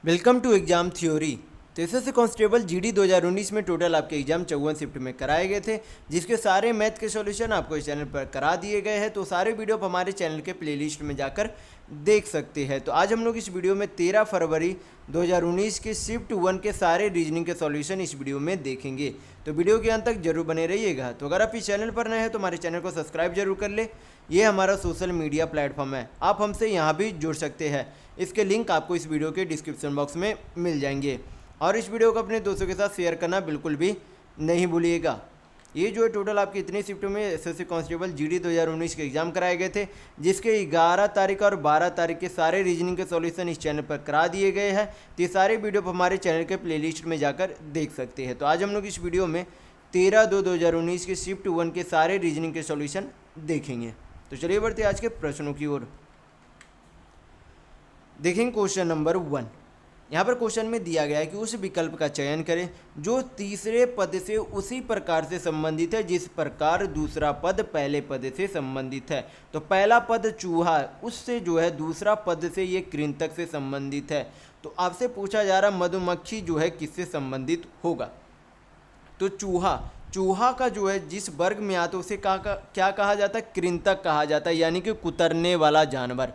Welcome to exam theory. तो SSC constable GD 2019 में total आपके एग्जाम 54 शिफ्ट में कराए गए थे, जिसके सारे मैथ के सॉल्यूशन आपको इस चैनल पर करा दिए गए हैं। तो सारे वीडियो आप हमारे चैनल के प्लेलिस्ट में जाकर देख सकते हैं। तो आज हम लोग इस वीडियो में 13 फरवरी 2019 के शिफ्ट 1 के सारे रीजनिंग के सॉल्यूशन इस वीडियो में देखेंगे। तो वीडियो के अंत तक जरूर बने रहिएगा। तो अगर आप इस चैनल पर नए हैं तो हमारे चैनल को सब्सक्राइब जरूर कर ले। ये हमारा सोशल मीडिया प्लेटफॉर्म है, आप हमसे यहाँ भी जुड़ सकते हैं। इसके लिंक आपको इस वीडियो के डिस्क्रिप्शन बॉक्स में मिल जाएंगे। और इस वीडियो को अपने दोस्तों के साथ शेयर करना बिल्कुल भी नहीं भूलिएगा। ये जो है टोटल आपकी इतनी शिफ्टों में एसएससी कांस्टेबल जीडी 2019 के एग्जाम कराए गए थे, जिसके 11 तारीख और 12 तारीख के सारे रीजनिंग के सॉल्यूशन इस चैनल पर करा दिए गए हैं। तो ये सारे वीडियो आप हमारे चैनल के प्लेलिस्ट में जाकर देख सकते हैं। तो आज हम लोग इस वीडियो में 13/2/2019 के शिफ्ट 1 के सारे रीजनिंग के सॉल्यूशन देखेंगे। तो चलिए बढ़ते आज के प्रश्नों की ओर। देखेंगे क्वेश्चन नंबर 1। यहाँ पर क्वेश्चन में दिया गया है कि उस विकल्प का चयन करें जो तीसरे पद से उसी प्रकार से संबंधित है जिस प्रकार दूसरा पद पहले पद से संबंधित है। तो पहला पद चूहा, उससे जो है दूसरा पद से ये कृंतक से संबंधित है। तो आपसे पूछा जा रहा मधुमक्खी जो है किससे संबंधित होगा। तो चूहा का जो है जिस वर्ग में आता है उसे क्या कहा जाता है, कृंतक कहा जाता है, यानी कि कुतरने वाला जानवर।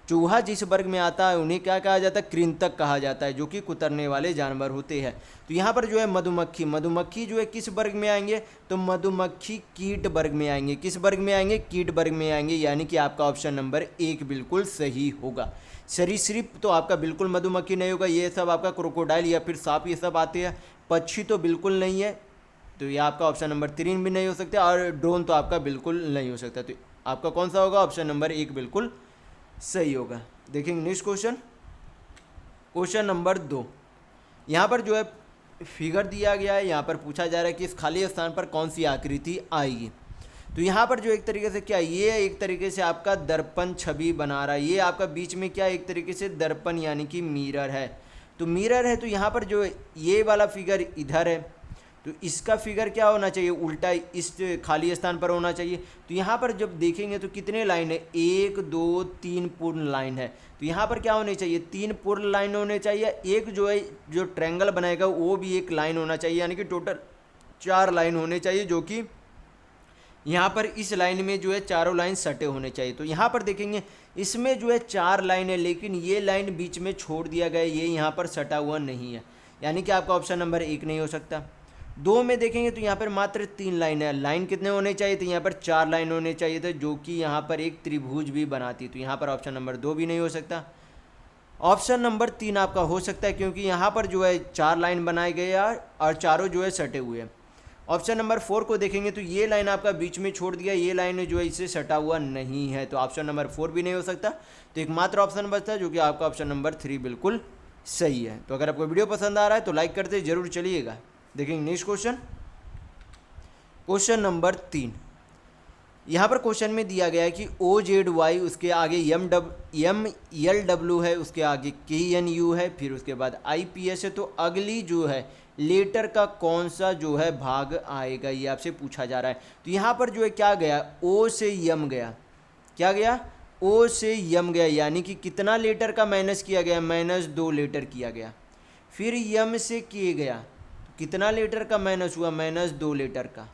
चूहा जिस वर्ग में आता है उन्हें क्या कहा जाता है, कृंतक कहा जाता है, जो कि कुतरने वाले जानवर होते हैं। तो यहाँ पर जो है मधुमक्खी जो है किस वर्ग में आएंगे, तो मधुमक्खी कीट वर्ग में आएंगे। किस वर्ग में आएंगे, कीट वर्ग में आएंगे, यानी कि आपका ऑप्शन नंबर 1 बिल्कुल सही होगा। सरीसृप तो आपका बिल्कुल मधुमक्खी नहीं होगा, ये सब आपका क्रोकोडाइल या फिर सांप ये सब आते हैं। पक्षी तो बिल्कुल नहीं है, तो ये आपका ऑप्शन नंबर 3 भी नहीं हो सकता। और ड्रोन तो आपका बिल्कुल नहीं हो सकता। तो आपका कौन सा होगा, ऑप्शन नंबर 1 बिल्कुल सही होगा। देखेंगे नेक्स्ट क्वेश्चन, क्वेश्चन नंबर 2। यहाँ पर जो है फिगर दिया गया है, यहाँ पर पूछा जा रहा है कि इस खाली स्थान पर कौन सी आकृति आएगी। तो यहाँ पर जो एक तरीके से क्या, ये एक तरीके से आपका दर्पण छवि बना रहा है। ये आपका बीच में क्या एक तरीके से दर्पण यानी कि मिरर है। तो मिरर है, तो यहाँ पर जो ये वाला फिगर इधर है, तो इसका फिगर क्या होना चाहिए, उल्टा इस खाली स्थान पर होना चाहिए। तो यहाँ पर जब देखेंगे तो कितने लाइन है, 1 2 3 पूर्ण लाइन है। तो यहाँ पर क्या होने चाहिए, 3 पूर्ण लाइन होने चाहिए। एक जो है जो ट्रायंगल बनाएगा वो भी एक लाइन होना चाहिए, यानी कि टोटल 4 लाइन होने चाहिए, जो कि यहाँ पर इस लाइन में जो है चारों लाइन सटे होने चाहिए। तो यहाँ पर देखेंगे इसमें जो है 4 लाइन है, लेकिन ये लाइन बीच में छोड़ दिया गया, ये यहाँ पर सटा हुआ नहीं है, यानी कि आपका ऑप्शन नंबर 1 नहीं हो सकता। 2 में देखेंगे तो यहाँ पर मात्र 3 लाइन है। लाइन कितने होने चाहिए, तो यहाँ पर 4 लाइन होने चाहिए थे, जो कि यहाँ पर एक त्रिभुज भी बनाती। तो यहाँ पर ऑप्शन नंबर 2 भी नहीं हो सकता। ऑप्शन नंबर 3 आपका हो सकता है, क्योंकि यहाँ पर जो है 4 लाइन बनाए गए हैं और चारों जो है सटे हुए हैं। ऑप्शन नंबर 4 को देखेंगे तो ये लाइन आपका बीच में छोड़ दिया, ये लाइन जो है इससे सटा हुआ नहीं है। तो ऑप्शन नंबर 4 भी नहीं हो सकता। तो एकमात्र ऑप्शन बचता है, जो कि आपका ऑप्शन नंबर 3 बिल्कुल सही है। तो अगर आपको वीडियो पसंद आ रहा है तो लाइक करते जरूर चलिएगा। देखेंगे नेक्स्ट क्वेश्चन, क्वेश्चन नंबर 3। यहाँ पर क्वेश्चन में दिया गया है कि OZY, उसके आगे MLW है, उसके आगे KNU है, फिर उसके बाद IPS है। तो अगली जो है लेटर का कौन सा जो है भाग आएगा, ये आपसे पूछा जा रहा है। तो यहाँ पर जो है क्या गया, O से M गया। क्या गया, O से M गया, यानी कि कितना लेटर का माइनस किया गया, -2 लेटर किया गया। फिर M से K गया, कितना लेटर का माइनस हुआ, -2 लेटर का।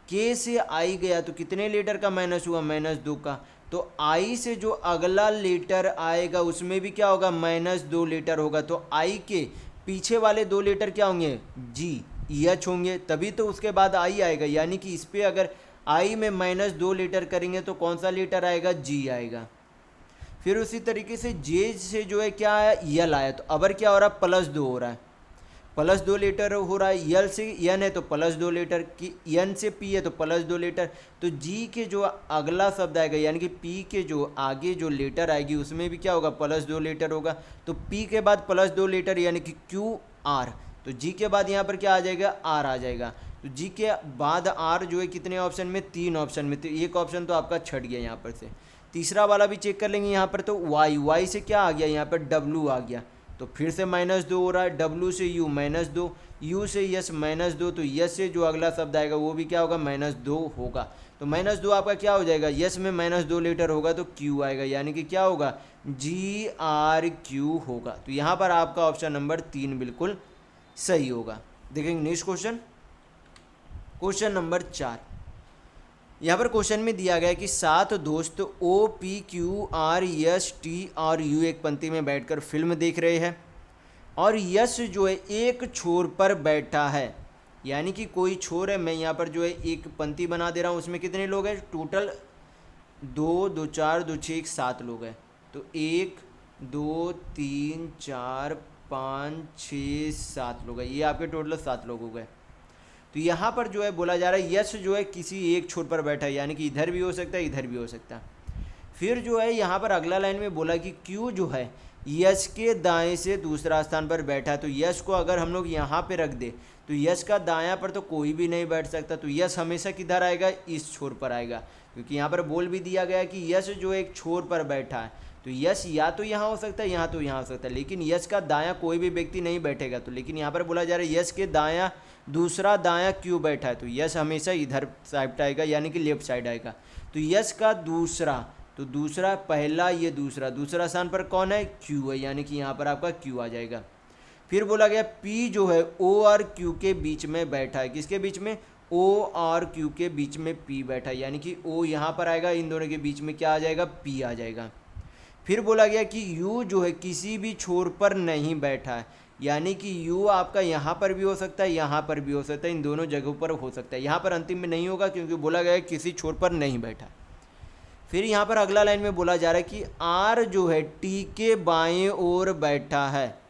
K से I गया, तो कितने लेटर का माइनस हुआ, -2 का। तो I से जो अगला लेटर आएगा उसमें भी क्या होगा, -2 लेटर होगा। तो I के पीछे वाले 2 लेटर क्या होंगे, H होंगे, तभी तो उसके बाद I आएगा। यानी कि इस पर अगर I में -2 लेटर करेंगे तो कौन सा लेटर आएगा, G आएगा। फिर उसी तरीके से J से जो है क्या आया, L आया। तो अब क्या हो रहा है, +2 हो रहा है, +2 लेटर हो रहा है। L से N है तो +2 लेटर, की N से P है तो +2 लेटर। तो G के जो अगला शब्द आएगा, यानी कि P के जो आगे जो लेटर आएगी उसमें भी क्या होगा, +2 लेटर होगा। तो P के बाद +2 लेटर यानी कि QR। तो G के बाद यहाँ पर क्या आ जाएगा, R आ जाएगा। तो G के बाद R जो है कितने ऑप्शन में, 3 ऑप्शन में। तो एक ऑप्शन तो आपका छट गया यहाँ पर से। तीसरा वाला भी चेक कर लेंगे यहाँ पर। तो Y से क्या आ गया, यहाँ पर W आ गया, तो फिर से -2 हो रहा है। W से U -2, U से S -2, तो S से जो अगला शब्द आएगा वो भी क्या होगा, -2 होगा। तो -2 आपका क्या हो जाएगा, यस में -2 लीटर होगा तो क्यू आएगा, यानी कि क्या होगा, GRQ होगा। तो यहाँ पर आपका ऑप्शन नंबर 3 बिल्कुल सही होगा। देखेंगे नेक्स्ट क्वेश्चन, क्वेश्चन नंबर 4। यहाँ पर क्वेश्चन में दिया गया है कि 7 दोस्त OPQRST और U एक पंक्ति में बैठकर फिल्म देख रहे हैं और यश जो है एक छोर पर बैठा है, यानी कि कोई छोर है, मैं यहाँ पर जो है एक पंक्ति बना दे रहा हूँ, उसमें कितने लोग हैं टोटल, 2 2 4 2 6 7 लोग हैं। तो 1 2 3 4 5 6 7 लोग हैं, ये आपके टोटल 7 लोग हो गए। तो यहाँ पर जो है बोला जा रहा है यश जो है किसी एक छोर पर बैठा है, यानी कि इधर भी हो सकता है इधर भी हो सकता है। फिर जो है यहाँ पर अगला लाइन में बोला कि क्यू जो है यश के दाएं से दूसरा स्थान पर बैठा है। तो यश को अगर हम लोग यहाँ पे रख दे तो यश का दायां पर तो कोई भी नहीं बैठ सकता, तो यश हमेशा किधर आएगा, इस छोर पर आएगा, क्योंकि यहाँ पर बोल भी दिया गया है कि यश जो एक छोर पर बैठा है। तो यश या तो यहाँ हो सकता है यहाँ तो यहाँ हो सकता है, लेकिन यश का दायां कोई भी व्यक्ति नहीं बैठेगा। तो लेकिन यहाँ पर बोला जा रहा है यश के दायां दूसरा दायां क्यों बैठा है, तो यश हमेशा इधर साइड आएगा, यानी कि लेफ्ट साइड आएगा। तो यश का दूसरा, तो दूसरा पहला, ये दूसरा स्थान पर कौन है, क्यू है, यानी कि यहाँ पर आपका क्यू आ जाएगा। फिर बोला गया पी जो है ओ और क्यू के बीच में बैठा है, किसके बीच में, ओ और क्यू के बीच में पी बैठा है, यानी कि ओ यहाँ पर आएगा, इन दोनों के बीच में क्या आ जाएगा, पी आ जाएगा। फिर बोला गया कि यू जो है किसी भी छोर पर नहीं बैठा है, यानी कि यू आपका यहाँ पर भी हो सकता है यहाँ पर भी हो सकता है, इन दोनों जगहों पर हो सकता है। यहाँ पर अंतिम में नहीं होगा क्योंकि बोला गया है किसी छोर पर नहीं बैठा। फिर यहाँ पर अगला लाइन में बोला जा रहा है कि आर जो है टी के बाएं ओर बैठा है।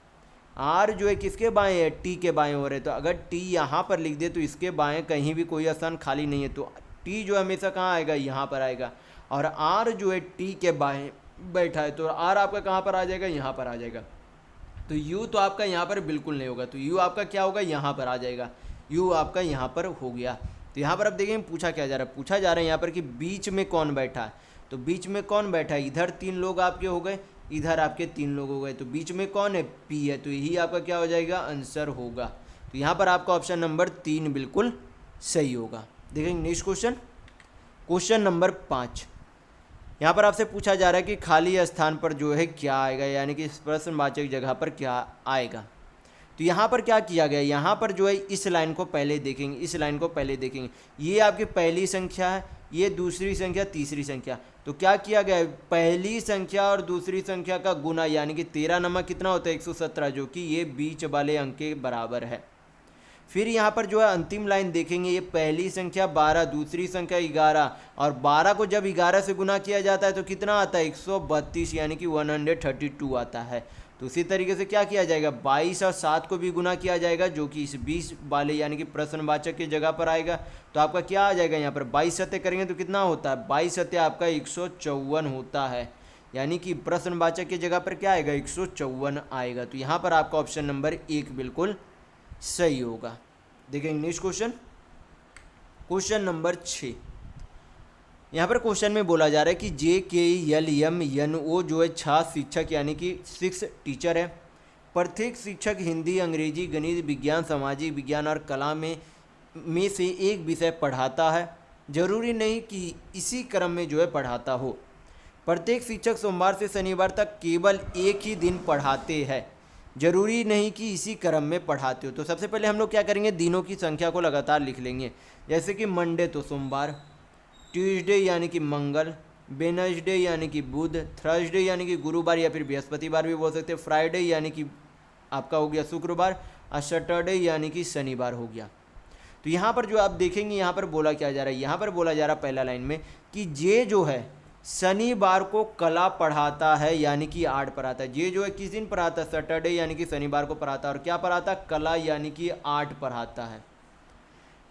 आर जो है किसके बाएं है, टी के बाएं ओर है। तो अगर टी यहाँ पर लिख दे तो इसके बाएं कहीं भी कोई स्थान खाली नहीं है, तो टी जो हमेशा कहाँ आएगा, यहाँ पर आएगा। और आर जो है टी के बाएं बैठा है, तो आर आपका कहाँ पर आ जाएगा, यहाँ पर आ जाएगा। तो यू तो आपका यहाँ पर बिल्कुल नहीं होगा, तो यू आपका क्या होगा, यहाँ पर आ जाएगा, यू आपका यहाँ पर हो गया। तो यहाँ पर अब देखेंगे पूछा क्या जा रहा है, पूछा जा रहा है यहाँ पर कि बीच में कौन बैठा है। तो बीच में कौन बैठा है, इधर 3 लोग आपके हो गए, इधर आपके 3 लोग हो गए, तो बीच में कौन है, पी है, तो यही आपका क्या हो जाएगा, आंसर होगा। तो यहाँ पर आपका ऑप्शन नंबर 3 बिल्कुल सही होगा। देखेंगे नेक्स्ट क्वेश्चन, क्वेश्चन नंबर 5। यहाँ पर आपसे पूछा जा रहा है कि खाली स्थान पर जो है क्या आएगा, यानी कि प्रश्नवाचक जगह पर क्या आएगा। तो यहाँ पर क्या किया गया, यहाँ पर जो है इस लाइन को पहले देखेंगे, इस लाइन को पहले देखेंगे। ये आपकी पहली संख्या है, ये दूसरी संख्या, तीसरी संख्या। तो क्या किया गया है, पहली संख्या और दूसरी संख्या का गुना, यानी कि 13 नमक कितना होता है, 117, जो कि ये बीच वाले अंक के बराबर है। फिर यहाँ पर जो है अंतिम लाइन देखेंगे, ये पहली संख्या 12, दूसरी संख्या 11, और 12 को जब 11 से गुना किया जाता है तो कितना आता है, 132, यानी कि 132 आता है। तो उसी तरीके से क्या किया जाएगा, 22 और 7 को भी गुना किया जाएगा, जो कि इस 20 वाले यानी कि प्रश्नवाचक की जगह पर आएगा। तो आपका क्या आ जाएगा, यहाँ पर 22 सत्य करेंगे तो कितना होता है, 22 सत्य आपका 154 होता है, यानी कि प्रश्नवाचक की जगह पर क्या आएगा, 154 आएगा। तो यहाँ पर आपका ऑप्शन नंबर 1 बिल्कुल सही होगा। देखेंगे नेक्स्ट क्वेश्चन, क्वेश्चन नंबर 6। यहाँ पर क्वेश्चन में बोला जा रहा है कि JKLMNO जो है 6 शिक्षक यानी कि 6 टीचर है। प्रत्येक शिक्षक हिंदी, अंग्रेजी, गणित, विज्ञान, सामाजिक विज्ञान और कला में से एक विषय पढ़ाता है। जरूरी नहीं कि इसी क्रम में जो है पढ़ाता हो। प्रत्येक शिक्षक सोमवार से शनिवार तक केवल एक ही दिन पढ़ाते हैं। जरूरी नहीं कि इसी क्रम में पढ़ाते हो। तो सबसे पहले हम लोग क्या करेंगे, दिनों की संख्या को लगातार लिख लेंगे। जैसे कि मंडे तो सोमवार, ट्यूसडे यानी कि मंगल, वेडनेसडे यानी कि बुध, थर्सडे यानी कि गुरुवार या फिर बृहस्पतिवार भी बोल सकते हैं, फ्राइडे यानी कि आपका हो गया शुक्रवार, और सैटरडे यानी कि शनिवार हो गया। तो यहाँ पर जो आप देखेंगे, यहाँ पर बोला क्या जा रहा है, यहाँ पर बोला जा रहा है पहला लाइन में कि जे जो है शनिवार को कला पढ़ाता है, यानी कि आर्ट पढ़ाता है। जे जो है किस दिन पढ़ाता है, सैटरडे यानी कि शनिवार को पढ़ाता है, और क्या पढ़ाता है, कला यानी कि आर्ट पढ़ाता है।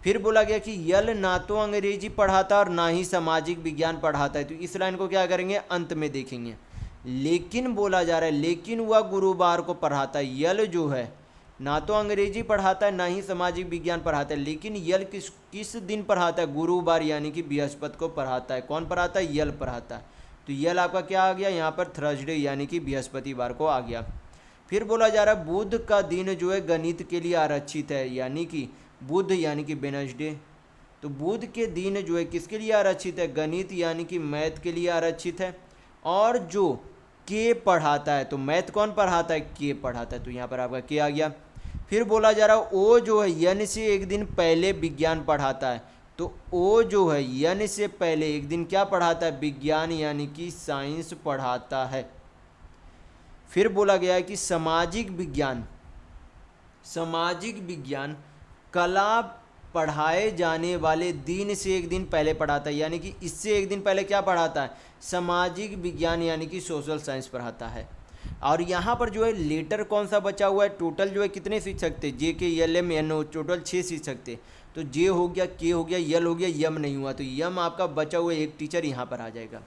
फिर बोला गया कि यल ना तो अंग्रेजी पढ़ाता और ना ही सामाजिक विज्ञान पढ़ाता है। तो इस लाइन को क्या करेंगे, अंत में देखेंगे। लेकिन बोला जा रहा है लेकिन वह गुरुवार को पढ़ाता है। यल जो है ना तो अंग्रेजी पढ़ाता है ना ही सामाजिक विज्ञान पढ़ाता है, लेकिन यल किस दिन पढ़ाता है, गुरुवार यानी कि बृहस्पति को पढ़ाता है। कौन पढ़ाता है, यल पढ़ाता है। तो यल आपका क्या आ गया, यहाँ पर थर्सडे यानी कि बृहस्पतिवार को आ गया। फिर बोला जा रहा है बुध का दिन जो है गणित के लिए आरक्षित है, यानी कि बुध यानी कि वेडनेसडे, तो बुध के दिन जो है किसके लिए आरक्षित है, गणित यानी कि मैथ के लिए आरक्षित है। और जो के पढ़ाता है, तो मैथ कौन पढ़ाता है, के पढ़ाता है, तो यहाँ पर आपका के आ गया। फिर बोला जा रहा है ओ जो है यन से एक दिन पहले विज्ञान पढ़ाता है, तो ओ जो है यन से पहले एक दिन क्या पढ़ाता है, विज्ञान यानी कि साइंस पढ़ाता है। फिर बोला गया है कि सामाजिक विज्ञान कला पढ़ाए जाने वाले दिन से एक दिन पहले पढ़ाता है, यानी कि इससे एक दिन पहले क्या पढ़ाता है, सामाजिक विज्ञान यानी कि सोशल साइंस पढ़ाता है। और यहाँ पर जो है लेटर कौन सा बचा हुआ है, टोटल जो है कितने शिक्षक थे, J K L M N O, total 6 शिक्षक थे। तो जे हो गया, के हो गया, यल हो गया, यम नहीं हुआ, तो यम आपका बचा हुआ एक टीचर यहाँ पर आ जाएगा।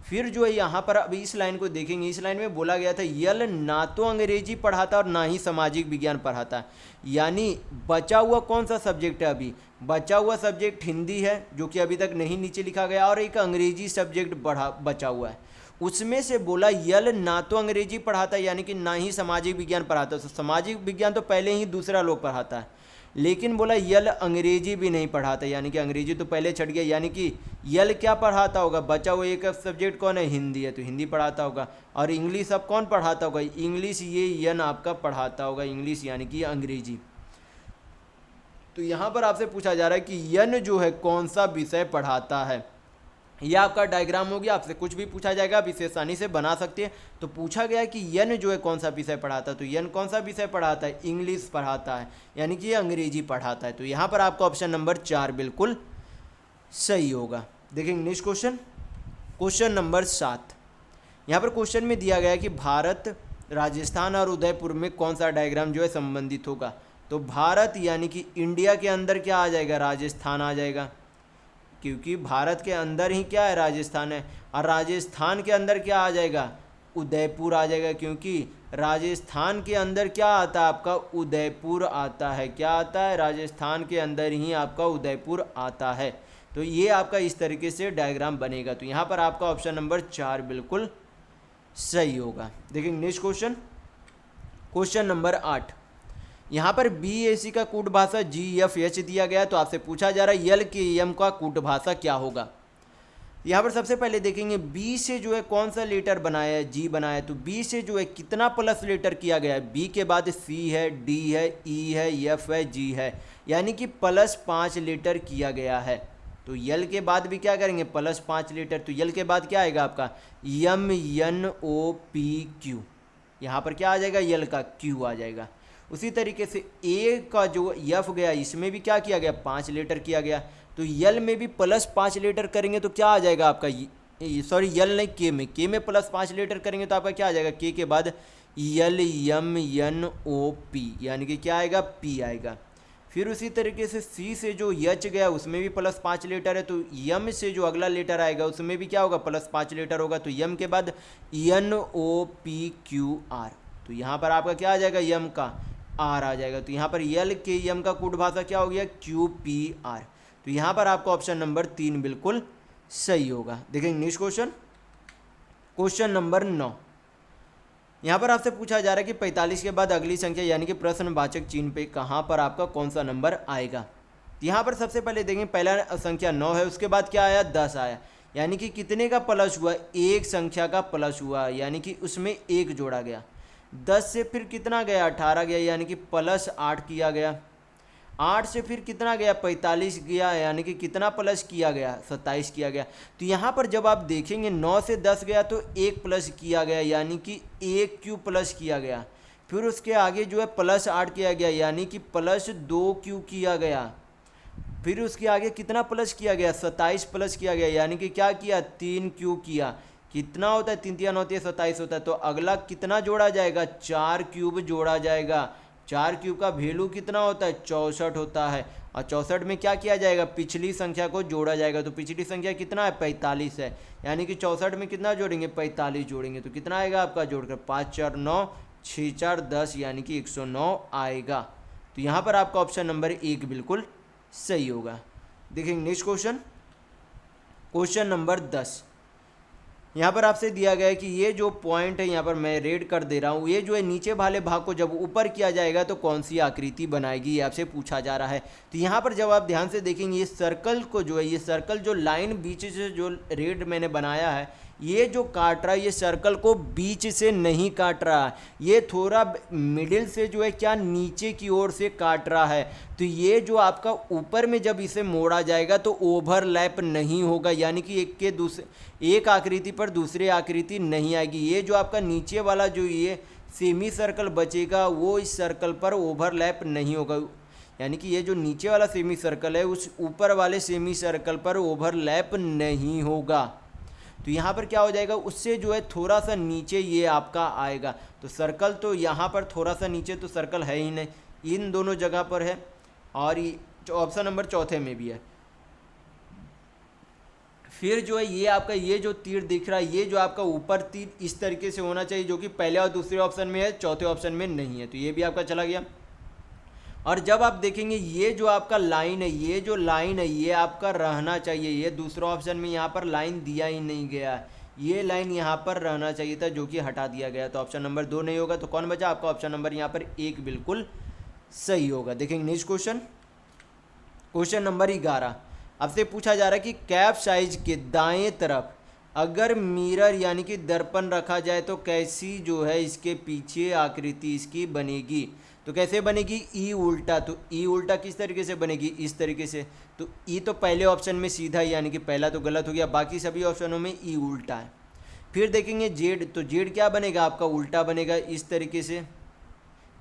फिर जो है यहाँ पर अभी इस लाइन को देखेंगे, इस लाइन में बोला गया था यल ना तो अंग्रेजी पढ़ाता और ना ही सामाजिक विज्ञान पढ़ाता, यानी बचा हुआ कौन सा सब्जेक्ट है, अभी बचा हुआ सब्जेक्ट हिंदी है जो कि अभी तक नहीं नीचे लिखा गया, और एक अंग्रेजी सब्जेक्ट बचा हुआ है। उसमें से बोला यल ना तो अंग्रेजी पढ़ाता यानी कि ना ही सामाजिक विज्ञान पढ़ाता, तो सामाजिक विज्ञान तो पहले ही दूसरा लोग पढ़ाता है। लेकिन बोला यल अंग्रेजी भी नहीं पढ़ाता, यानी कि अंग्रेजी तो पहले छट गया, यानी कि यल क्या पढ़ाता होगा, बचा हुआ एक सब्जेक्ट कौन है, हिंदी है, तो हिंदी पढ़ाता होगा। और इंग्लिश अब कौन पढ़ाता होगा, इंग्लिश ये यन आपका पढ़ाता होगा, इंग्लिश यानी कि अंग्रेजी। तो यहाँ पर आपसे पूछा जा रहा है कि यन जो है कौन सा विषय पढ़ाता है। यह आपका डायग्राम हो गया, आपसे कुछ भी पूछा जाएगा आप इसे आसानी से बना सकते हैं। तो पूछा गया कि यन जो है कौन सा विषय पढ़ाता है, तो यन कौन सा विषय पढ़ाता है, इंग्लिश पढ़ाता है, यानी कि ये अंग्रेजी पढ़ाता है। तो यहाँ पर आपका ऑप्शन नंबर 4 बिल्कुल सही होगा। देखेंगे नेक्स्ट क्वेश्चन, क्वेश्चन नंबर 7। यहाँ पर क्वेश्चन में दिया गया है कि भारत, राजस्थान और उदयपुर में कौन सा डायग्राम जो है संबंधित होगा। तो भारत यानी कि इंडिया के अंदर क्या आ जाएगा, राजस्थान आ जाएगा, क्योंकि भारत के अंदर ही क्या है, राजस्थान है। और राजस्थान के अंदर क्या आ जाएगा, उदयपुर आ जाएगा, क्योंकि राजस्थान के अंदर क्या आता है आपका, उदयपुर आता है। क्या आता है, राजस्थान के अंदर ही आपका उदयपुर आता है। तो ये आपका इस तरीके से डायग्राम बनेगा। तो यहाँ पर आपका ऑप्शन नंबर 4 बिल्कुल सही होगा। देखेंगे नेक्स्ट क्वेश्चन, क्वेश्चन नंबर 8। यहाँ पर BAC का कूट भाषा GFH दिया गया है, तो आपसे पूछा जा रहा है यल के एम का कूट भाषा क्या होगा। यहाँ पर सबसे पहले देखेंगे B से जो है कौन सा लेटर बनाया है, G बनाया है, तो B से जो है कितना प्लस लेटर किया गया है, B के बाद C है, D है, E है, F है, G है, यानी कि प्लस 5 लेटर किया गया है। तो यल के बाद भी क्या करेंगे, प्लस 5 लेटर, तो यल के बाद क्या आएगा आपका MNOPQ, यहाँ पर क्या आ जाएगा, यल का Q आ जाएगा। उसी तरीके से ए का जो एफ गया, इसमें भी क्या किया गया, 5 लेटर किया गया, तो यल में भी प्लस 5 लेटर करेंगे तो क्या आ जाएगा आपका, सॉरी यल नहीं, के में प्लस 5 लेटर करेंगे तो आपका क्या आ जाएगा, के के बाद LMNOP, यानी कि क्या आएगा, पी आएगा। फिर उसी तरीके से सी से जो यच गया उसमें भी प्लस 5 लेटर है, तो यम से जो अगला लेटर आएगा उसमें भी क्या होगा, प्लस 5 लेटर होगा, तो यम के बाद NOPQR, तो यहाँ पर आपका क्या आ जाएगा, यम का आर आ जाएगा। तो यहाँ पर यल के यम का कूट भाषा क्या हो गया, QPR। तो यहाँ पर आपका ऑप्शन नंबर 3 बिल्कुल सही होगा। देखेंगे नेक्स्ट क्वेश्चन, क्वेश्चन नंबर 9। यहाँ पर आपसे पूछा जा रहा है कि 45 के बाद अगली संख्या यानी कि प्रश्नवाचक चिन्ह पे कहाँ पर आपका कौन सा नंबर आएगा। यहाँ पर सबसे पहले देखेंगे पहला संख्या 9 है, उसके बाद क्या आया, 10 आया, यानी कि कितने का प्लस हुआ, एक संख्या का प्लस हुआ, यानी कि उसमें 1 जोड़ा गया। 10 से फिर कितना गया, 18 गया, यानी कि प्लस 8 किया गया। 8 से फिर कितना गया, 45 गया, यानी कि कितना प्लस किया गया, 27 किया गया। तो यहाँ पर जब आप देखेंगे 9 से 10 गया तो 1 प्लस किया गया, यानी कि 1 क्यू प्लस किया गया। फिर उसके आगे जो है प्लस 8 किया गया, यानी कि प्लस 2 क्यू किया गया। फिर उसके आगे कितना प्लस किया गया, 27 प्लस किया गया, यानी कि क्या किया, 3 क्यू किया। कितना होता है, 3 3 होती है, 27 होता है। तो अगला कितना जोड़ा जाएगा, 4 क्यूब जोड़ा जाएगा। 4 क्यूब का वैल्यू कितना होता है, 64 होता है। और 64 में क्या किया जाएगा, पिछली संख्या को जोड़ा जाएगा। तो पिछली संख्या कितना है, 45 है, यानी कि 64 में कितना जोड़ेंगे, 45 जोड़ेंगे। तो कितना आएगा आपका जोड़कर, 5 4 9, 6 4 10, यानी कि 109 आएगा। तो यहाँ पर आपका ऑप्शन नंबर 1 बिल्कुल सही होगा। देखेंगे नेक्स्ट क्वेश्चन, क्वेश्चन नंबर 10। यहाँ पर आपसे दिया गया है कि ये जो पॉइंट है, यहाँ पर मैं रेड कर दे रहा हूँ, ये जो है नीचे वाले भाग को जब ऊपर किया जाएगा तो कौन सी आकृति बनाएगी, ये आपसे पूछा जा रहा है। तो यहाँ पर जब आप ध्यान से देखेंगे ये सर्कल को जो है, ये सर्कल जो लाइन बीच से जो रेड मैंने बनाया है, ये जो काट रहा है ये सर्कल को बीच से नहीं काट रहा है, ये थोड़ा मिडिल से जो है क्या नीचे की ओर से काट रहा है। तो ये जो आपका ऊपर में जब इसे मोड़ा जाएगा तो ओवरलैप नहीं होगा, यानी कि एक आकृति पर दूसरी आकृति नहीं आएगी। ये जो आपका नीचे वाला जो ये सेमी सर्कल बचेगा वो इस सर्कल पर ओवरलैप नहीं होगा, यानी कि ये जो नीचे वाला सेमी सर्कल है उस ऊपर वाले सेमी सर्कल पर ओवरलैप नहीं होगा। तो यहाँ पर क्या हो जाएगा, उससे जो है थोड़ा सा नीचे ये आपका आएगा। तो सर्कल तो यहाँ पर थोड़ा सा नीचे तो सर्कल है ही नहीं, इन दोनों जगह पर है, और ऑप्शन नंबर चौथे में भी है। फिर जो है ये आपका ये जो तीर दिख रहा है, ये जो आपका ऊपर तीर इस तरीके से होना चाहिए, जो कि पहले और दूसरे ऑप्शन में है, चौथे ऑप्शन में नहीं है। तो ये भी आपका चला गया। और जब आप देखेंगे ये जो आपका लाइन है, ये जो लाइन है ये आपका रहना चाहिए, ये दूसरा ऑप्शन में यहाँ पर लाइन दिया ही नहीं गया, ये लाइन यहाँ पर रहना चाहिए था जो कि हटा दिया गया। तो ऑप्शन नंबर 2 नहीं होगा। तो कौन बचा आपका ऑप्शन नंबर यहाँ पर 1 बिल्कुल सही होगा। देखेंगे नेक्स्ट क्वेश्चन, क्वेश्चन नंबर 11 आपसे पूछा जा रहा है कि कैप साइज के दाएं तरफ अगर मिरर यानी कि दर्पण रखा जाए तो कैसी जो है इसके पीछे आकृति इसकी बनेगी। तो कैसे बनेगी, ई उल्टा। तो ई उल्टा किस तरीके से बनेगी, इस तरीके से। तो ई तो पहले ऑप्शन में सीधा है, यानी कि पहला तो गलत हो गया, बाकी सभी ऑप्शनों में ई उल्टा है। फिर देखेंगे जेड, तो जेड क्या बनेगा आपका, उल्टा बनेगा इस तरीके से।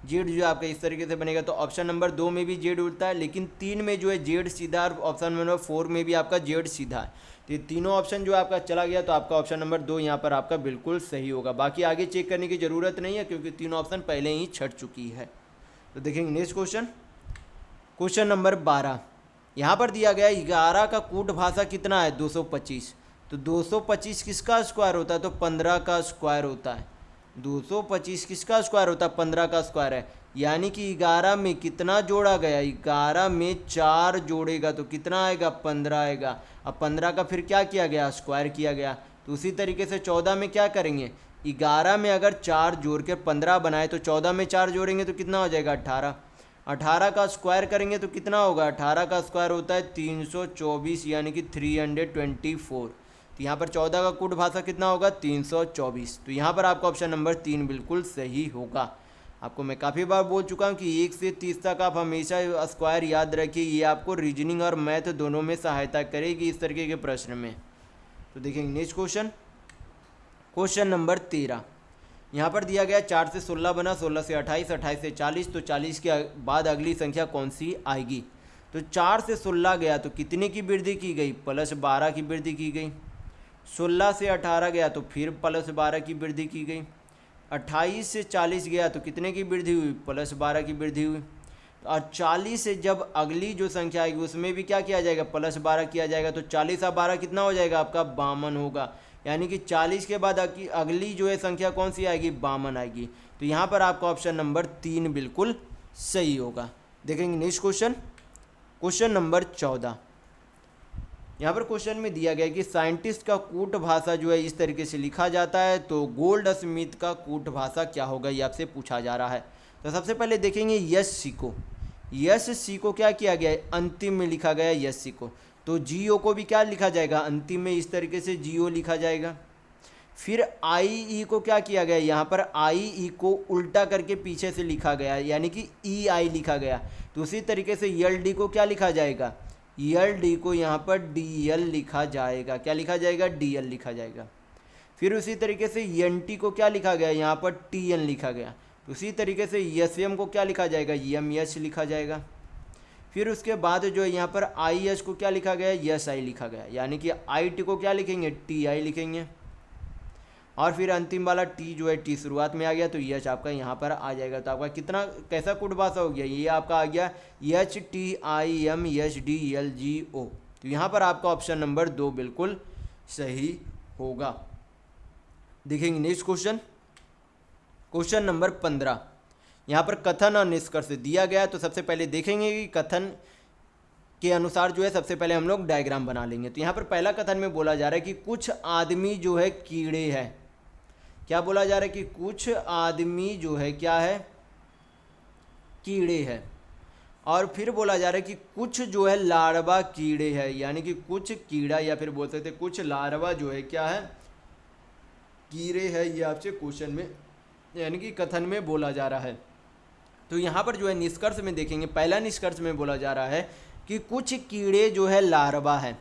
जेड जो आपका इस तरीके से बनेगा। तो ऑप्शन नंबर 2 में भी जेड उल्टा है, लेकिन 3 में जो है जेड सीधा, और ऑप्शन नंबर 4 में भी आपका जेड सीधा है। तो ये तीनों ऑप्शन जो आपका चला गया, तो आपका ऑप्शन नंबर 2 यहाँ पर आपका बिल्कुल सही होगा। बाकी आगे चेक करने की ज़रूरत नहीं है क्योंकि तीनों ऑप्शन पहले ही छट चुकी है। तो देखेंगे नेक्स्ट क्वेश्चन, क्वेश्चन नंबर 12 यहाँ पर दिया गया 11 का कूट भाषा कितना है, 225। तो 225 किसका स्क्वायर होता है, तो 15 का स्क्वायर होता है। 225 किसका स्क्वायर होता है, 15 का स्क्वायर है, यानी कि 11 में कितना जोड़ा गया, 11 में 4 जोड़ेगा तो कितना आएगा, 15 आएगा। अब 15 का फिर क्या किया गया, स्क्वायर किया गया। तो उसी तरीके से 14 में क्या करेंगे, 11 में अगर 4 जोड़ के 15 बनाए तो 14 में 4 जोड़ेंगे तो कितना हो जाएगा, 18। 18 का स्क्वायर करेंगे तो कितना होगा, 18 का स्क्वायर होता है 324, यानी कि 324। तो यहाँ पर 14 का कूट भाषा कितना होगा, 324। तो यहाँ पर आपका ऑप्शन नंबर 3 बिल्कुल सही होगा। आपको मैं काफ़ी बार बोल चुका हूँ कि 1 से 30 तक आप हमेशा स्क्वायर याद रखिए, ये आपको रीजनिंग और मैथ दोनों में सहायता करेगी इस तरीके के प्रश्न में। तो देखेंगे नेक्स्ट क्वेश्चन, क्वेश्चन नंबर 13 यहाँ पर दिया गया 4 से 16 बना, 16 से 28, 28 से 40। तो 40 के बाद अगली संख्या कौन सी आएगी। तो 4 से 16 गया तो कितने की वृद्धि की गई, +12 की वृद्धि की गई। 16 से 18 गया तो फिर +12 की वृद्धि की गई। 28 से 40 गया तो कितने की वृद्धि हुई, +12 की वृद्धि हुई। और 40 से जब अगली जो संख्या आएगी उसमें भी क्या किया जाएगा, +12 किया जाएगा। तो 40 और 12 कितना हो जाएगा आपका, 52 होगा। यानी कि 40 के बाद अगली जो है संख्या कौन सी आएगी, 52 आएगी। तो यहाँ पर आपका ऑप्शन नंबर 3 बिल्कुल सही होगा। देखेंगे नेक्स्ट क्वेश्चन, क्वेश्चन नंबर 14 यहाँ पर क्वेश्चन में दिया गया कि साइंटिस्ट का कूट भाषा जो है इस तरीके से लिखा जाता है, तो गोल्ड स्मिथ का कूट भाषा क्या होगा, ये आपसे पूछा जा रहा है। तो सबसे पहले देखेंगे यश सी को, यश सी को क्या किया गया है, अंतिम में लिखा गया है यश सी को। तो जीओ को भी क्या लिखा जाएगा, अंतिम में इस तरीके से जीओ लिखा जाएगा। फिर आई ई को क्या किया गया, यहाँ पर आई ई को उल्टा करके पीछे से लिखा गया, यानी कि ई आई लिखा गया। तो उसी तरीके से यल डी को क्या लिखा जाएगा, यल डी को यहाँ पर डी एल लिखा जाएगा। क्या लिखा जाएगा, डी एल लिखा जाएगा। फिर उसी तरीके से एन टी को क्या लिखा गया, यहाँ पर टी एन लिखा गया। तो उसी तरीके से यस एम को क्या लिखा जाएगा, एम एस लिखा जाएगा। फिर उसके बाद जो है यहाँ पर आई एस को क्या लिखा गया, यस आई लिखा गया, यानी कि आई टी को क्या लिखेंगे, टी आई लिखेंगे। और फिर अंतिम वाला टी जो है टी शुरुआत में आ गया तो यच आपका यहाँ पर आ जाएगा। तो आपका कितना कैसा कूट भाषा हो गया, ये आपका आ गया H T I M H D L G O. तो यहाँ पर आपका ऑप्शन नंबर 2 बिल्कुल सही होगा। देखेंगे नेक्स्ट क्वेश्चन, क्वेश्चन नंबर 15 यहाँ पर कथन और निष्कर्ष दिया गया। तो सबसे पहले देखेंगे कि कथन के अनुसार जो है सबसे पहले हम लोग डायग्राम बना लेंगे। तो यहाँ पर पहला कथन में बोला जा रहा है कि कुछ आदमी जो है कीड़े हैं। क्या बोला जा रहा है कि कुछ आदमी जो है क्या है, कीड़े हैं। और फिर बोला जा रहा है कि कुछ जो है लार्वा कीड़े हैं, यानी कि कुछ कीड़ा या फिर बोल सकते कुछ लार्वा जो है क्या है, कीड़े है। ये आपसे क्वेश्चन में यानी कि कथन में बोला जा रहा है। तो यहाँ पर जो है निष्कर्ष में देखेंगे, पहला निष्कर्ष में बोला जा रहा है कि कुछ कीड़े जो है लार्वा है।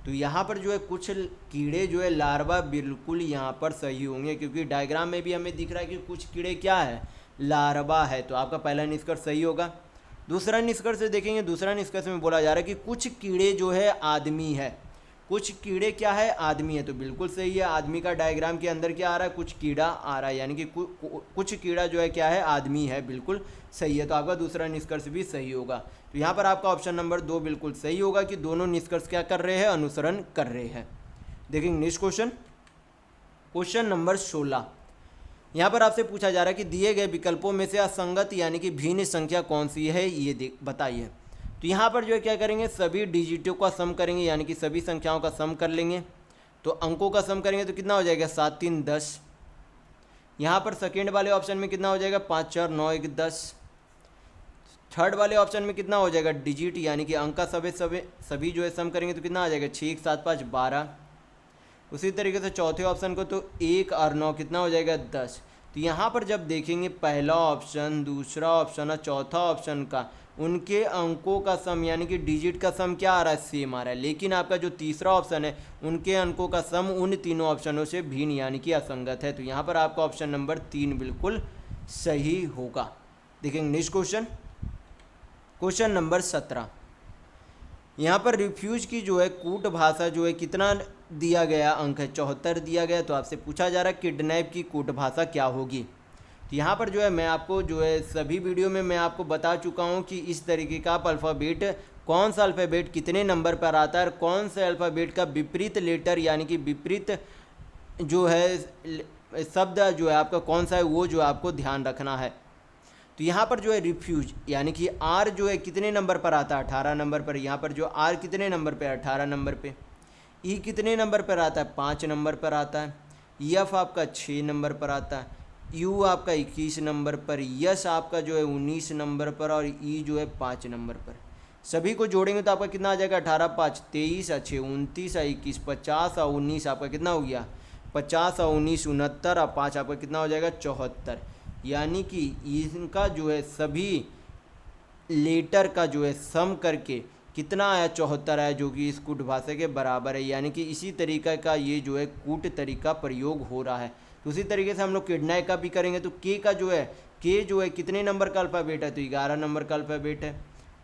तो यहाँ पर जो है कुछ कीड़े जो है लार्वा बिल्कुल यहाँ पर सही होंगे, क्योंकि डायग्राम में भी हमें दिख रहा है कि कुछ कीड़े क्या है, लार्वा है। तो आपका पहला निष्कर्ष सही होगा। दूसरा निष्कर्ष देखेंगे, दूसरा निष्कर्ष में बोला जा रहा है कि कुछ कीड़े जो है आदमी है। कुछ कीड़े क्या है, आदमी है। तो बिल्कुल सही है। आदमी का डायग्राम के अंदर क्या आ रहा है, कुछ कीड़ा आ रहा है, यानी कि कुछ कीड़ा जो है क्या है, आदमी है। बिल्कुल सही है। तो आपका दूसरा निष्कर्ष भी सही होगा। तो यहाँ पर आपका ऑप्शन नंबर 2 बिल्कुल सही होगा कि दोनों निष्कर्ष क्या कर रहे हैं, अनुसरण कर रहे हैं। देखेंगे नेक्स्ट क्वेश्चन, क्वेश्चन नंबर 16। यहाँ पर आपसे पूछा जा रहा है कि दिए गए विकल्पों में से असंगत यानी कि भिन्न संख्या कौन सी है, ये बताइए। तो यहाँ पर जो है क्या करेंगे, सभी डिजिटों का सम करेंगे, यानी कि सभी संख्याओं का सम कर लेंगे। तो अंकों का सम करेंगे तो कितना हो जाएगा, 7 3 10। यहाँ पर सेकेंड वाले ऑप्शन में कितना हो जाएगा, 5 4 9 1 10। थर्ड वाले ऑप्शन में कितना हो जाएगा, डिजिट यानी कि अंक का सभी जो है सम करेंगे तो कितना आ जाएगा, 6 1 7 5 12। उसी तरीके से चौथे ऑप्शन को तो 1 और 9 कितना हो जाएगा, 10। तो यहाँ पर जब देखेंगे पहला ऑप्शन, दूसरा ऑप्शन और चौथा ऑप्शन का उनके अंकों का सम यानी कि डिजिट का सम क्या आ रहा है, सेम आ रहा है। लेकिन आपका जो तीसरा ऑप्शन है उनके अंकों का सम उन तीनों ऑप्शनों से भिन्न यानी कि असंगत है। तो यहाँ पर आपका ऑप्शन नंबर 3 बिल्कुल सही होगा। देखेंगे नेक्स्ट क्वेश्चन, क्वेश्चन नंबर 17। यहाँ पर रिफ्यूज की जो है कूट भाषा जो है कितना दिया गया, अंक है 74 दिया गया। तो आपसे पूछा जा रहा है किडनैप की कूट भाषा क्या होगी। तो यहाँ पर जो है मैं आपको जो है सभी वीडियो में मैं आपको बता चुका हूँ कि इस तरीके का अल्फ़ाबेट, कौन सा अल्फ़ाबेट कितने नंबर पर आता है और कौन से अल्फ़ाबेट का विपरीत लेटर यानी कि विपरीत जो है शब्द जो है आपका कौन सा है, वो जो आपको ध्यान रखना है। तो यहाँ पर जो है रिफ्यूज यानी कि आर जो है कितने नंबर पर आता है, 18 नंबर पर। यहाँ पर जो आर कितने नंबर पे, 18 नंबर पे। ई कितने नंबर पर आता है, 5 नंबर पर आता है। एफ आपका 6 नंबर पर आता है। यू आपका 21 नंबर पर। यस आपका जो है 19 नंबर पर और ई जो है 5 नंबर पर। सभी को जोड़ेंगे तो आपका कितना आ जाएगा, 18 5 23 और 6 29 और 21 50 और 19 आपका कितना हो गया, 50 और 19 69 और 5 आपका कितना हो जाएगा, 74। यानी कि इनका जो है सभी लेटर का जो है सम करके कितना आया, 74 आया, जो कि इस कूट भाषा के बराबर है। यानी कि इसी तरीका का ये जो है कूट तरीका प्रयोग हो रहा है। तो उसी तरीके से हम लोग किडनैप का भी करेंगे। तो के का जो है, के जो है कितने नंबर का अल्फ़ाबेट है, तो 11 नंबर का अल्फ़ाबेट है।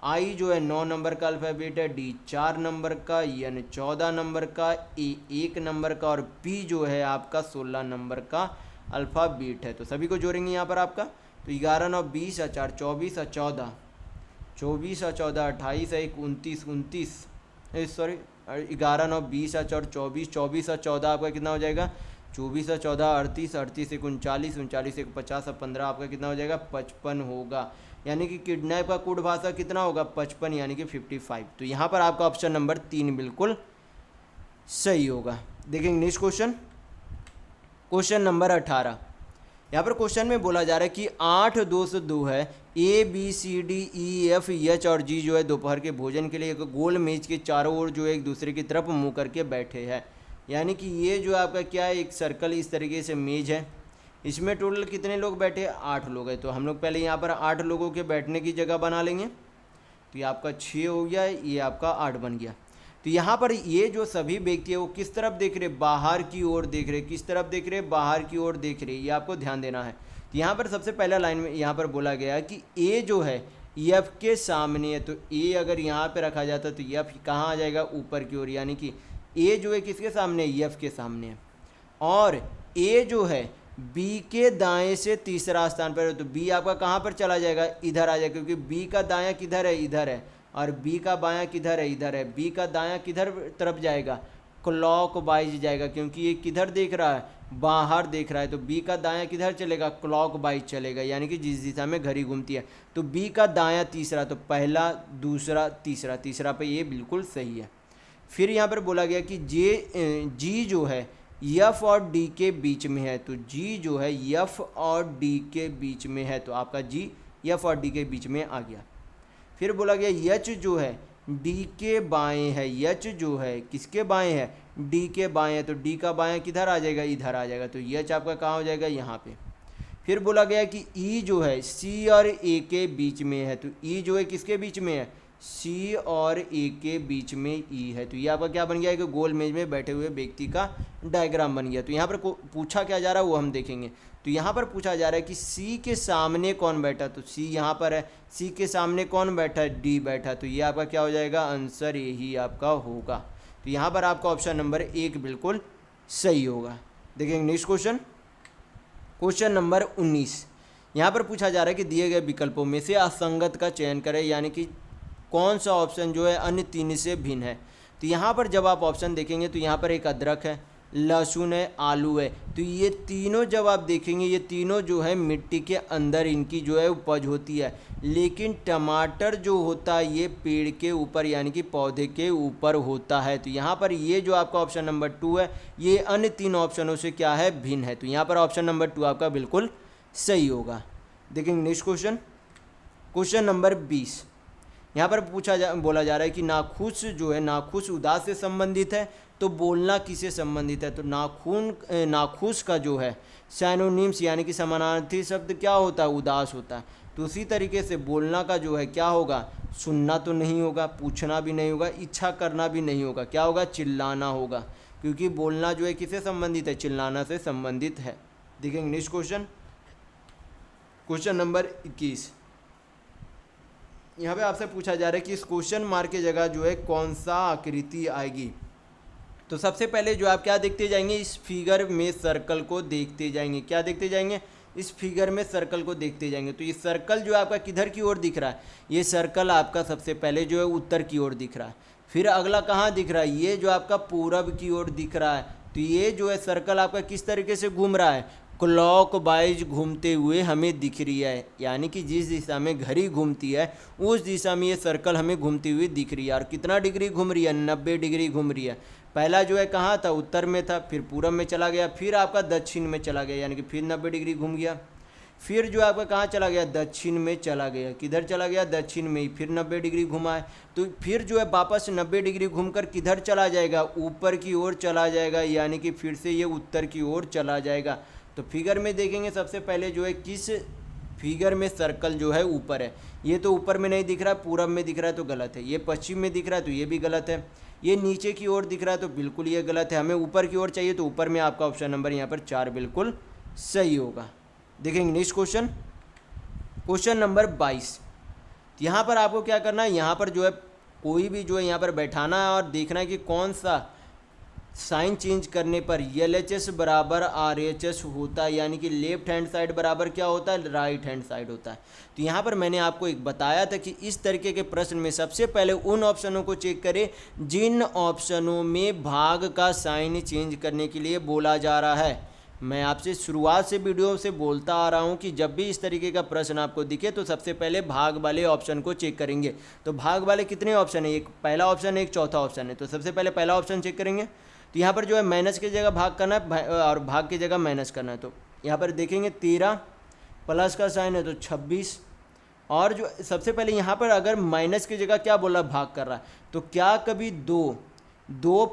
आई जो है 9 नंबर का अल्फ़ाबेट है। डी 4 नंबर का। एन 14 नंबर का। ए 1 नंबर का और पी जो है आपका 16 नंबर का अल्फ़ाबेट है। तो सभी को जोड़ेंगे यहाँ पर आपका, तो 11 9 20 और 4 24 और 14, 24 और 14 28 और 1 29 29, सॉरी 11 9 20 और 4 24, 24 और 14 आपका कितना हो जाएगा, 24 और 14 38, 38 1 39, 39 1 50 और 15 आपका कितना हो जाएगा, 55 होगा। यानी कि किडनैप का कूट भाषा कितना होगा, 55 यानी कि 55। तो यहाँ पर आपका ऑप्शन नंबर 3 बिल्कुल सही होगा। देखेंगे नेक्स्ट क्वेश्चन, क्वेश्चन नंबर 18। यहाँ पर क्वेश्चन में बोला जा रहा है कि 8 2 से 2 है। A B C D E F H और जी जो है दोपहर के भोजन के लिए एक गोल मेज के चारों ओर जो है एक दूसरे की तरफ मुंह करके बैठे हैं। यानी कि ये जो आपका क्या है, एक सर्कल इस तरीके से मेज है। इसमें टोटल कितने लोग बैठे हैं, 8 लोग हैं। तो हम लोग पहले यहाँ पर 8 लोगों के बैठने की जगह बना लेंगे। तो ये आपका 6 हो गया, ये आपका 8 बन गया। तो यहाँ पर ये जो सभी व्यक्ति है वो किस तरफ देख रहे, बाहर की ओर देख रहे। किस तरफ देख रहे, बाहर की ओर देख रहे। ये आपको ध्यान देना है। तो यहाँ पर सबसे पहला लाइन में यहाँ पर बोला गया है कि ए जो है एफ के सामने है। तो ए अगर यहाँ पे रखा जाता तो एफ कहाँ आ जाएगा, ऊपर की ओर। यानी कि ए जो है किसके सामने, एफ के सामने है। और ए जो है बी के दाएं से तीसरा स्थान पर है। तो बी आपका कहाँ पर चला जाएगा, इधर आ जाएगा, क्योंकि बी का दायां किधर है, इधर है। और बी का बायां किधर है, इधर है। बी का दायां किधर तरफ जाएगा, क्लॉक वाइज जाएगा, क्योंकि ये किधर देख रहा है, बाहर देख रहा है। तो बी का दायां किधर चलेगा, क्लॉक वाइज चलेगा, यानी कि जिस दिशा में घड़ी घूमती है। तो बी का दायां तीसरा, तो पहला दूसरा तीसरा, तीसरा पे ये बिल्कुल सही है। फिर यहाँ पर बोला गया कि जी जो है यफ और डी के बीच में है, तो जी जो है यफ और डी के बीच में है, तो आपका जी यफ और डी के बीच में आ गया। फिर बोला गया यच जो है डी के बाएं है, यच जो है किसके बाएं है, डी के बाएं है, तो डी का बाएं किधर आ जाएगा, इधर आ जाएगा, तो यच आपका कहाँ हो जाएगा, यहाँ पे। फिर बोला गया कि ई जो है सी और ए के बीच में है, तो ई जो है किसके बीच में है, सी और ए के बीच में ई है। तो ये आपका क्या बन गया, कि गोल मेज में बैठे हुए व्यक्ति का डायग्राम बन गया। तो यहाँ पर पूछा क्या जा रहा है वो हम देखेंगे। तो यहाँ पर पूछा जा रहा है कि सी के सामने कौन बैठा, तो सी यहाँ पर है, सी के सामने कौन बैठा है, डी बैठा। तो ये आपका क्या हो जाएगा, आंसर यही आपका होगा। तो यहाँ पर आपका ऑप्शन नंबर 1 बिल्कुल सही होगा। देखेंगे नेक्स्ट क्वेश्चन, क्वेश्चन नंबर 19। यहाँ पर पूछा जा रहा है कि दिए गए विकल्पों में से असंगत का चयन करें, यानी कि कौन सा ऑप्शन जो है अन्य 3 से भिन्न है। तो यहाँ पर जब आप ऑप्शन देखेंगे तो यहाँ पर एक अदरक है, लहसुन है, आलू है। तो ये तीनों जब आप देखेंगे, ये तीनों जो है मिट्टी के अंदर इनकी जो है उपज होती है, लेकिन टमाटर जो होता है ये पेड़ के ऊपर यानी कि पौधे के ऊपर होता है। तो यहाँ पर ये जो आपका ऑप्शन नंबर 2 है ये अन्य 3 ऑप्शनों से क्या है, भिन्न है। तो यहाँ पर ऑप्शन नंबर 2 आपका बिल्कुल सही होगा। देखेंगे नेक्स्ट क्वेश्चन, क्वेश्चन नंबर 20। यहाँ पर बोला जा रहा है कि नाखुश जो है, नाखुश उदास से संबंधित है, तो बोलना किससे संबंधित है। तो नाखुश का जो है सैनोनिम्स यानी कि समानार्थी शब्द क्या होता है, उदास होता है। तो उसी तरीके से बोलना का जो है क्या होगा, सुनना तो नहीं होगा, पूछना भी नहीं होगा, इच्छा करना भी नहीं होगा, क्या होगा, चिल्लाना होगा, क्योंकि बोलना जो है किससे संबंधित है, चिल्लाना से संबंधित है। देखेंगे नेक्स्ट क्वेश्चन, क्वेश्चन नंबर 21। यहाँ पे आपसे पूछा जा रहा है कि इस क्वेश्चन मार्क की जगह जो है कौन सा आकृति आएगी। तो सबसे पहले जो आप क्या देखते जाएंगे, इस फिगर में सर्कल को देखते जाएंगे। क्या देखते जाएंगे, इस फिगर में सर्कल को देखते जाएंगे। तो ये सर्कल जो आपका किधर की ओर दिख रहा है, ये सर्कल आपका सबसे पहले जो है उत्तर की ओर दिख रहा है। फिर अगला कहाँ दिख रहा है, ये जो आपका पूरब की ओर दिख रहा है। तो ये जो है सर्कल आपका किस तरीके से घूम रहा है, क्लॉक वाइज घूमते हुए हमें दिख रही है, यानी कि जिस दिशा में घड़ी घूमती है उस दिशा में ये सर्कल हमें घूमती हुई दिख रही है। और कितना डिग्री घूम रही है, 90 डिग्री घूम रही है। पहला जो है कहाँ था, उत्तर में था, फिर पूरब में चला गया, फिर आपका दक्षिण में चला गया, यानी कि फिर 90 डिग्री घूम गया। फिर जो आपका कहाँ चला गया, दक्षिण में चला गया। किधर चला गया, दक्षिण में ही, फिर 90 डिग्री घुमा है। तो फिर जो है वापस 90 डिग्री घूमकर किधर चला जाएगा, ऊपर की ओर चला जाएगा, यानी कि फिर से ये उत्तर की ओर चला जाएगा। तो फिगर में देखेंगे सबसे पहले जो है किस फिगर में सर्कल जो है ऊपर है, ये तो ऊपर में नहीं दिख रहा, पूरब में दिख रहा है तो गलत है। ये पश्चिम में दिख रहा है तो ये भी गलत है। ये नीचे की ओर दिख रहा है तो बिल्कुल ये गलत है। हमें ऊपर की ओर चाहिए, तो ऊपर में आपका ऑप्शन नंबर यहाँ पर 4 बिल्कुल सही होगा। देखेंगे नेक्स्ट क्वेश्चन, क्वेश्चन नंबर 22। यहाँ पर आपको क्या करना है, यहाँ पर जो है कोई भी जो है यहाँ पर बैठाना है और देखना है कि कौन सा साइन चेंज करने पर LHS बराबर RHS होता है, यानी कि लेफ्ट हैंड साइड बराबर क्या होता है, राइट हैंड साइड होता है। तो यहाँ पर मैंने आपको एक बताया था कि इस तरीके के प्रश्न में सबसे पहले उन ऑप्शनों को चेक करें जिन ऑप्शनों में भाग का साइन चेंज करने के लिए बोला जा रहा है। मैं आपसे शुरुआत से वीडियो से बोलता आ रहा हूँ कि जब भी इस तरीके का प्रश्न आपको दिखे तो सबसे पहले भाग वाले ऑप्शन को चेक करेंगे। तो भाग वाले कितने ऑप्शन है, एक पहला ऑप्शन है, एक चौथा ऑप्शन है। तो सबसे पहले पहला ऑप्शन चेक करेंगे। तो यहाँ पर जो है माइनस की जगह भाग करना है और भाग की जगह माइनस करना है। तो यहाँ पर देखेंगे 13 प्लस का साइन है तो 26, और जो सबसे पहले यहाँ पर अगर माइनस की जगह क्या बोला, भाग कर रहा है, तो क्या कभी 2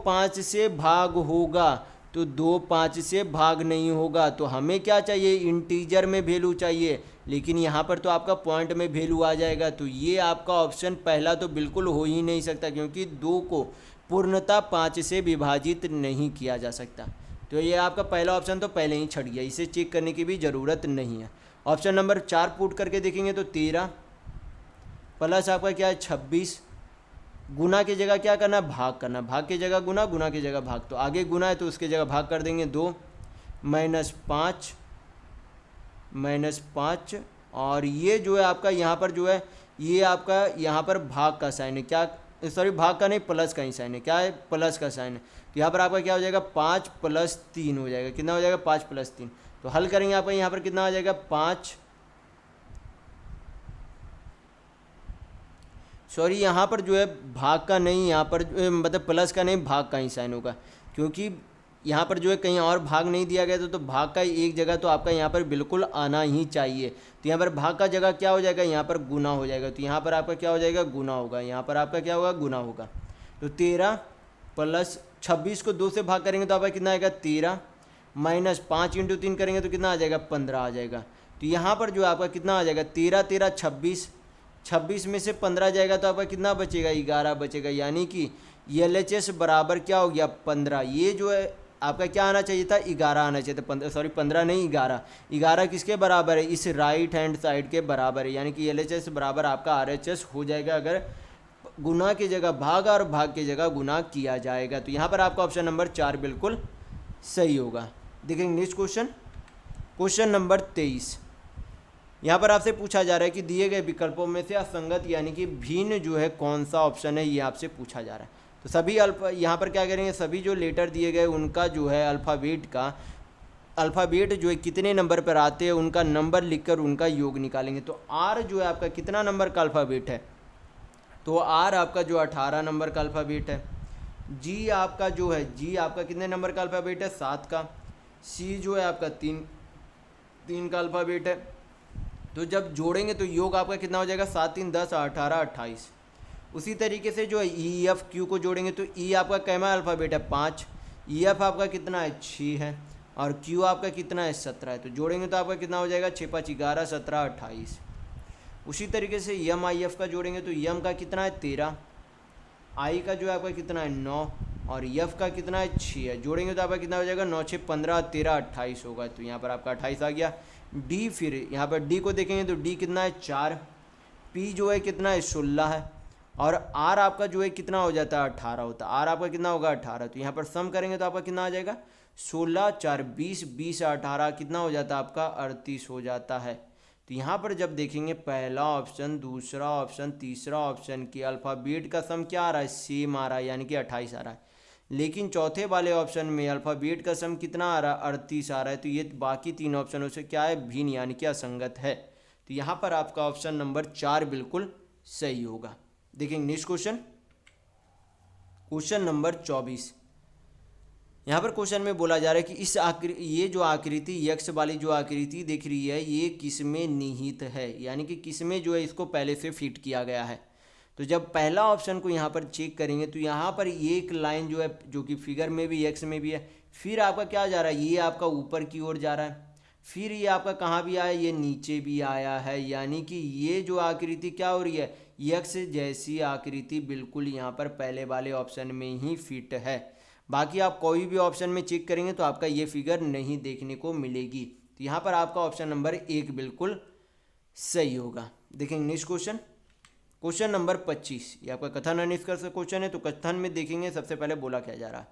5 से भाग होगा, तो 2 5 से भाग नहीं होगा। तो हमें क्या चाहिए, इंटीजर में वैल्यू चाहिए, लेकिन यहाँ पर तो आपका पॉइंट में वैल्यू आ जाएगा। तो ये आपका ऑप्शन पहला तो बिल्कुल हो ही नहीं सकता, क्योंकि 2 को पूर्णतः 5 से विभाजित नहीं किया जा सकता। तो ये आपका पहला ऑप्शन तो पहले ही छट गया, इसे चेक करने की भी ज़रूरत नहीं है। ऑप्शन नंबर 4 पुट करके देखेंगे तो 13 प्लस आपका क्या है 26, गुना की जगह क्या करना, भाग करना, भाग की जगह गुना, गुना की जगह भाग। तो आगे गुना है तो उसकी जगह भाग कर देंगे 2 -5, और ये जो है आपका यहाँ पर जो है ये आपका यहाँ पर भाग का साइन है, क्या सॉरी भाग का नहीं, प्लस का ही साइन है। क्या है? प्लस का साइन है। तो यहाँ पर आपका क्या हो जाएगा? 5 + 3 हो जाएगा। कितना हो जाएगा? 5 + 3। तो हल करेंगे आपका यहाँ पर कितना आ जाएगा? 5, सॉरी यहाँ पर जो है भाग का नहीं, यहाँ पर मतलब प्लस का नहीं, भाग का ही साइन होगा, क्योंकि यहाँ पर जो है कहीं और भाग नहीं दिया गया तो भाग का एक जगह तो आपका यहाँ पर बिल्कुल आना ही चाहिए। तो यहाँ पर भाग का जगह क्या हो जाएगा? यहाँ पर गुना हो जाएगा। तो यहाँ पर आपका क्या हो जाएगा? गुना होगा। यहाँ पर आपका क्या होगा? गुना होगा। तो 13 + 26 को 2 से भाग करेंगे तो आपका कितना आएगा? 13 माइनस 5 × 3 करेंगे तो कितना आ जाएगा? 15 आ जाएगा। तो यहाँ पर जो आपका कितना आ जाएगा? 13 13 26, 26 में से 15 जाएगा तो आपका कितना बचेगा? 11 बचेगा। यानी कि LHS बराबर क्या हो गया? 15। ये जो है आपका क्या आना चाहिए था? 11 आना चाहिए था। 15 सॉरी 15 नहीं, 11। 11 किसके बराबर है? इस राइट हैंड साइड के बराबर है। यानी कि LHS बराबर आपका RHS हो जाएगा अगर गुना की जगह भाग और भाग की जगह गुना किया जाएगा। तो यहाँ पर आपका ऑप्शन नंबर 4 बिल्कुल सही होगा। देखेंगे नेक्स्ट क्वेश्चन, क्वेश्चन नंबर 23। यहाँ पर आपसे पूछा जा रहा है कि दिए गए विकल्पों में से असंगत यानी कि भिन्न जो है कौन सा ऑप्शन है, ये आपसे पूछा जा रहा है। तो सभी यहाँ पर क्या करेंगे? सभी जो लेटर दिए गए उनका जो है अल्फ़ाबेट जो है कितने नंबर पर आते हैं उनका नंबर लिखकर उनका योग निकालेंगे। तो R जो है आपका कितना नंबर का अल्फ़ाबेट है? तो R आपका जो 18 नंबर का अल्फ़ाबेट है। G आपका जो है, G आपका कितने नंबर का अल्फ़ाबेट है? 7 का। C जो है आपका 3 का अल्फ़ाबेट है। तो जब जोड़ेंगे तो योग आपका कितना हो जाएगा? 7 3 10 18 28। उसी तरीके से जो है EF Q को जोड़ेंगे तो E आपका कैमा अल्फ़ाबेट है? 5। EF आपका कितना है? 6 है। और Q आपका कितना है? 17 है। तो जोड़ेंगे तो आपका कितना हो जाएगा? 6 5 11 17 28। उसी तरीके से MIF का जोड़ेंगे तो M का कितना है? 13। I का जो है आपका कितना है? 9। और F का कितना है? 6 है। जोड़ेंगे तो आपका कितना हो जाएगा? 9 6 15 13 28 होगा। तो यहाँ पर आपका 28 आ गया। D, फिर यहाँ पर D को देखेंगे तो D कितना है? 4। P जो है कितना है? 16 है। और R आपका जो है कितना हो जाता है? 18 होता है। R आपका कितना होगा? 18। तो यहाँ पर सम करेंगे तो आपका कितना आ जाएगा? 16 4 20, 20 18 कितना हो जाता है आपका? 38 हो जाता है। तो यहाँ पर जब देखेंगे पहला ऑप्शन, दूसरा ऑप्शन, तीसरा ऑप्शन की अल्फ़ाबेट का सम क्या आ रहा है? सेम आ रहा है, यानी कि 28 आ रहा है। लेकिन चौथे वाले ऑप्शन में अल्फ़ाबेट का सम कितना आ रहा है? 38 आ रहा है। तो ये बाकी 3 ऑप्शनों से क्या है? भिन्न, यानी कि असंगत है। तो यहाँ पर आपका ऑप्शन नंबर 4 बिल्कुल सही होगा। देखेंगे नेक्स्ट क्वेश्चन, क्वेश्चन नंबर 24। यहाँ पर क्वेश्चन में बोला जा रहा है कि ये जो आकृति यक्ष वाली जो आकृति दिख रही है ये किस में निहित है, यानी कि किस में जो है इसको पहले से फिट किया गया है। तो जब पहला ऑप्शन को यहाँ पर चेक करेंगे तो यहाँ पर एक लाइन जो है जो कि फिगर में भी यक्ष में भी है, फिर आपका क्या जा रहा है? ये आपका ऊपर की ओर जा रहा है। फिर ये आपका कहाँ भी आया? ये नीचे भी आया है। यानी कि ये जो आकृति क्या हो रही है? यक्ष जैसी आकृति बिल्कुल यहाँ पर पहले वाले ऑप्शन में ही फिट है। बाकी आप कोई भी ऑप्शन में चेक करेंगे तो आपका ये फिगर नहीं देखने को मिलेगी। तो यहाँ पर आपका ऑप्शन नंबर 1 बिल्कुल सही होगा। देखेंगे नेक्स्ट क्वेश्चन, क्वेश्चन नंबर 25। ये आपका कथन और निष्कर्ष का क्वेश्चन है। तो कथन में देखेंगे सबसे पहले बोला क्या जा रहा है?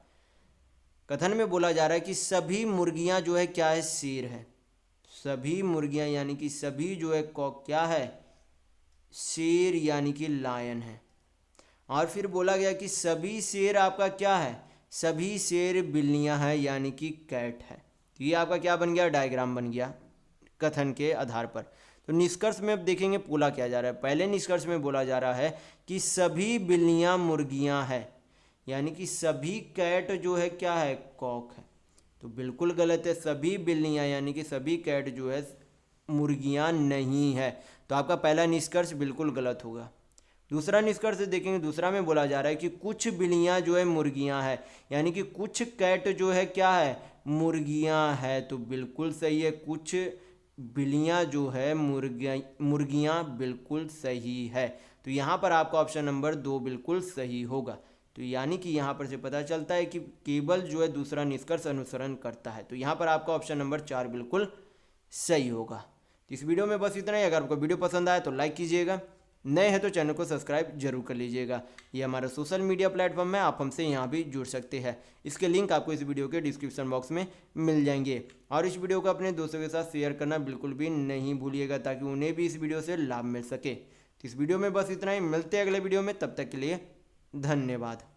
कथन में बोला जा रहा है कि सभी मुर्गियाँ जो है क्या है? शेर है। सभी मुर्गियाँ यानी कि सभी जो है क्या है? शेर यानी कि लायन है। और फिर बोला गया कि सभी शेर आपका क्या है? सभी शेर बिल्लियां हैं, यानी कि कैट है। तो ये आपका क्या बन गया? डायग्राम बन गया कथन के आधार पर। तो निष्कर्ष में अब देखेंगे बोला क्या जा रहा है। पहले निष्कर्ष में बोला जा रहा है कि सभी बिल्लियां मुर्गियां हैं, यानी कि सभी कैट जो है क्या है? कॉक है। तो बिल्कुल गलत है। सभी बिल्लियां यानी कि सभी कैट जो है मुर्गियां नहीं है। तो आपका पहला निष्कर्ष बिल्कुल गलत होगा। दूसरा निष्कर्ष देखेंगे, दूसरा में बोला जा रहा है कि कुछ बिल्लियां जो है मुर्गियां हैं, यानी कि कुछ कैट जो है क्या है? मुर्गियां है। तो बिल्कुल सही है। कुछ बिल्लियां जो है मुर्गियां बिल्कुल सही है। तो यहाँ पर आपका ऑप्शन नंबर 2 बिल्कुल सही होगा। तो यानी कि यहाँ पर से पता चलता है कि केवल जो है दूसरा निष्कर्ष अनुसरण करता है। तो यहाँ पर आपका ऑप्शन नंबर 4 बिल्कुल सही होगा। तो इस वीडियो में बस इतना ही। अगर आपको वीडियो पसंद आए तो लाइक कीजिएगा, नए हैं तो चैनल को सब्सक्राइब जरूर कर लीजिएगा। ये हमारा सोशल मीडिया प्लेटफॉर्म है, आप हमसे यहाँ भी जुड़ सकते हैं। इसके लिंक आपको इस वीडियो के डिस्क्रिप्शन बॉक्स में मिल जाएंगे। और इस वीडियो को अपने दोस्तों के साथ शेयर करना बिल्कुल भी नहीं भूलिएगा, ताकि उन्हें भी इस वीडियो से लाभ मिल सके। तो इस वीडियो में बस इतना ही। मिलते हैं अगले वीडियो में, तब तक के लिए धन्यवाद।